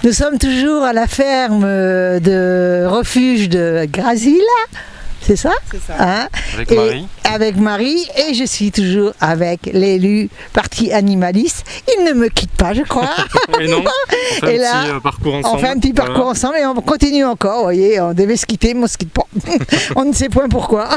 Nous sommes toujours à la ferme de refuge de Grasilla, c'est ça? C'est ça. Hein? Avec Marie. Avec Marie, et je suis toujours avec l'élu parti animaliste. Il ne me quitte pas, je crois. Et non, on fait Et un là, petit parcours ensemble. On fait un petit parcours ensemble et on continue encore, vous voyez, on devait se quitter, mais on ne se quitte pas. On ne sait point pourquoi.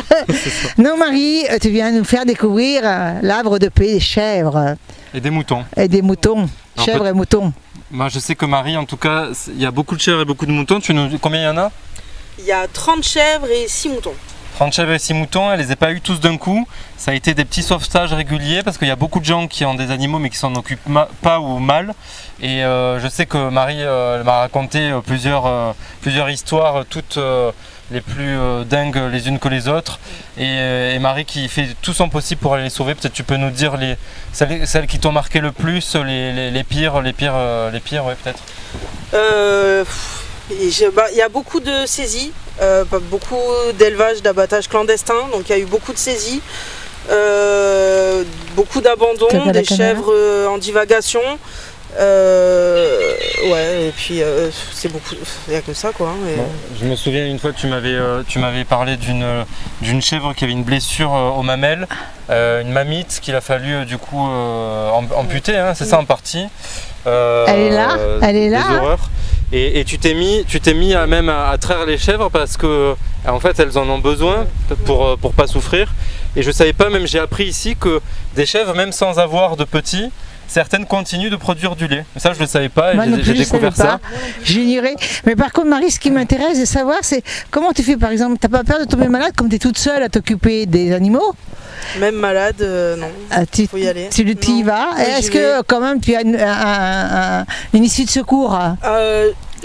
Non, Marie, tu viens nous faire découvrir l'arbre de paix des chèvres. Et des moutons. Et des moutons, chèvres et moutons. Moi je sais que Marie, en tout cas, il y a beaucoup de chèvres et beaucoup de moutons. Combien il y en a? Il y a 30 chèvres et 6 moutons. 30 chèvres et 6 moutons, elle les a pas eu tous d'un coup. Ça a été des petits sauvetages réguliers parce qu'il y a beaucoup de gens qui ont des animaux mais qui s'en occupent pas ou mal. Et je sais que Marie elle m'a raconté plusieurs histoires, toutes les plus dingues les unes que les autres. Et Marie qui fait tout son possible pour aller les sauver. Peut-être tu peux nous dire celles qui t'ont marqué le plus, les pires, ouais, peut-être. Il y a beaucoup de saisies, beaucoup d'élevage, d'abattage clandestin, donc il y a eu beaucoup de saisies, beaucoup d'abandon, des chèvres en divagation. Ouais, et puis c'est beaucoup, il n'y a que ça quoi. Et... Bon, je me souviens une fois tu m'avais parlé d'une chèvre qui avait une blessure aux mamelles, une mamite qu'il a fallu du coup amputer, hein, c'est ça en partie. Elle est là, elle est là. Des horreurs. Et tu t'es mis à traire les chèvres parce que en fait elles en ont besoin pour pas souffrir. Et je savais pas, même j'ai appris ici que des chèvres, même sans avoir de petits, certaines continuent de produire du lait. Ça je ne le savais pas, j'ai découvert ça. J'ignorais. Mais par contre Marie, ce qui m'intéresse de savoir, c'est comment tu fais par exemple. T'as pas peur de tomber malade comme tu es toute seule à t'occuper des animaux? Même malade, non. Il faut y aller. Tu y vas. Est-ce que quand même tu as une issue de secours?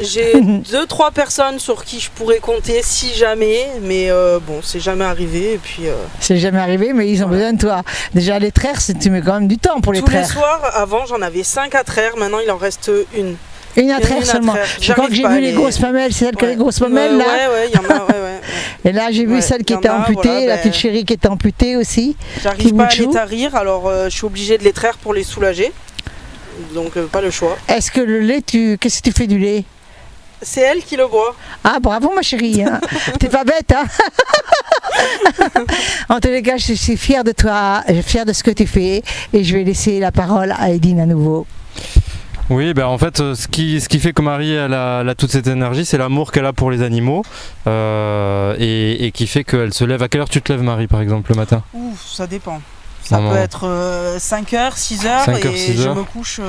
J'ai 2-3 personnes sur qui je pourrais compter si jamais, mais bon, c'est jamais arrivé. Et puis. C'est jamais arrivé, mais ils ont besoin de toi. Déjà les traire, tu mets quand même du temps pour les traire. Tous les soirs, avant j'en avais 5 à traire, maintenant il en reste une. Une à traire seulement. Je crois que j'ai vu les grosses mamelles, c'est celle qui a les grosses mamelles là. Ouais, il y en a, ouais. Et là j'ai vu celle qui était amputée, voilà, la petite chérie qui était amputée aussi. J'arrive pas à les tarir, alors je suis obligée de les traire pour les soulager. Donc pas le choix. Est-ce que le lait, qu'est-ce que tu fais du lait? C'est elle qui le boit. Ah bravo ma chérie, hein. T'es pas bête hein. En tous les cas, je suis fière de toi, fière de ce que tu fais et je vais laisser la parole à Edine à nouveau. Oui, ben en fait, ce qui fait que Marie elle a toute cette énergie, c'est l'amour qu'elle a pour les animaux et qui fait qu'elle se lève. À quelle heure tu te lèves, Marie, par exemple, le matin? Ouf, ça dépend. Ça peut être 5h, 6h et je me couche.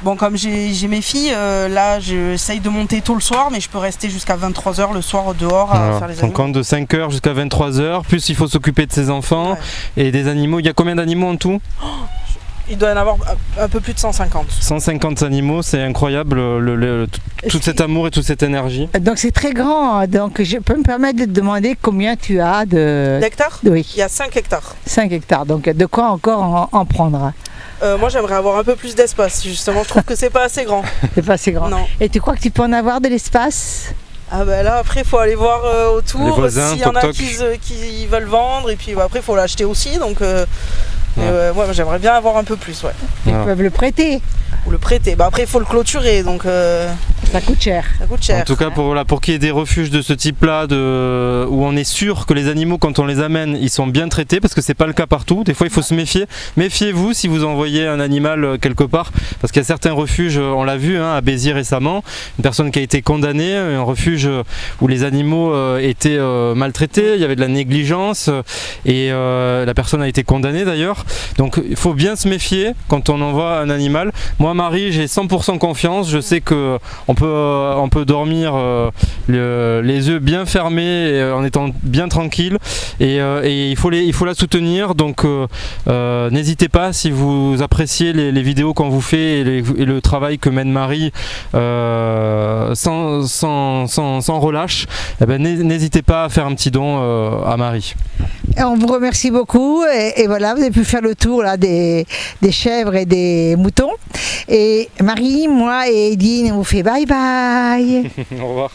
Bon, comme j'ai mes filles, là j'essaye de monter tôt le soir, mais je peux rester jusqu'à 23h le soir dehors à faire les animaux. On compte de 5h jusqu'à 23h, plus il faut s'occuper de ses enfants et des animaux. Il y a combien d'animaux en tout? Il doit y en avoir un peu plus de 150. 150 animaux, c'est incroyable, tout cet amour et toute cette énergie. Donc c'est très grand, donc je peux me permettre de te demander combien tu as d'hectares? Oui. Il y a 5 hectares. 5 hectares, donc de quoi encore en prendre? Moi j'aimerais avoir un peu plus d'espace, justement je trouve que c'est pas assez grand. C'est pas assez grand. Non. Et tu crois que tu peux en avoir de l'espace? Ah bah là après il faut aller voir autour, s'il y en a qui veulent vendre, et puis après il faut l'acheter aussi, donc moi j'aimerais bien avoir un peu plus. Ouais. Ils peuvent le prêter. Ou le prêter, bah après il faut le clôturer, donc ça coûte cher. Ça coûte cher. En tout cas pour qu'il y ait des refuges de ce type là où on est sûr que les animaux quand on les amène ils sont bien traités, parce que c'est pas le cas partout, des fois il faut se méfier. Méfiez-vous si vous envoyez un animal quelque part, parce qu'il y a certains refuges, on l'a vu à Béziers récemment, une personne qui a été condamnée, un refuge où les animaux étaient maltraités, il y avait de la négligence et la personne a été condamnée d'ailleurs. Donc il faut bien se méfier quand on envoie un animal. Moi Marie, j'ai 100% confiance, je sais que on peut dormir les yeux bien fermés en étant bien tranquille et il faut la soutenir, donc n'hésitez pas si vous appréciez les vidéos qu'on vous fait et le travail que mène Marie sans relâche, eh ben, n'hésitez pas à faire un petit don à Marie. Et on vous remercie beaucoup et voilà, vous avez pu faire le tour là, des chèvres et des moutons. Et Marie, moi et Edine, on vous fait bye bye. Au revoir.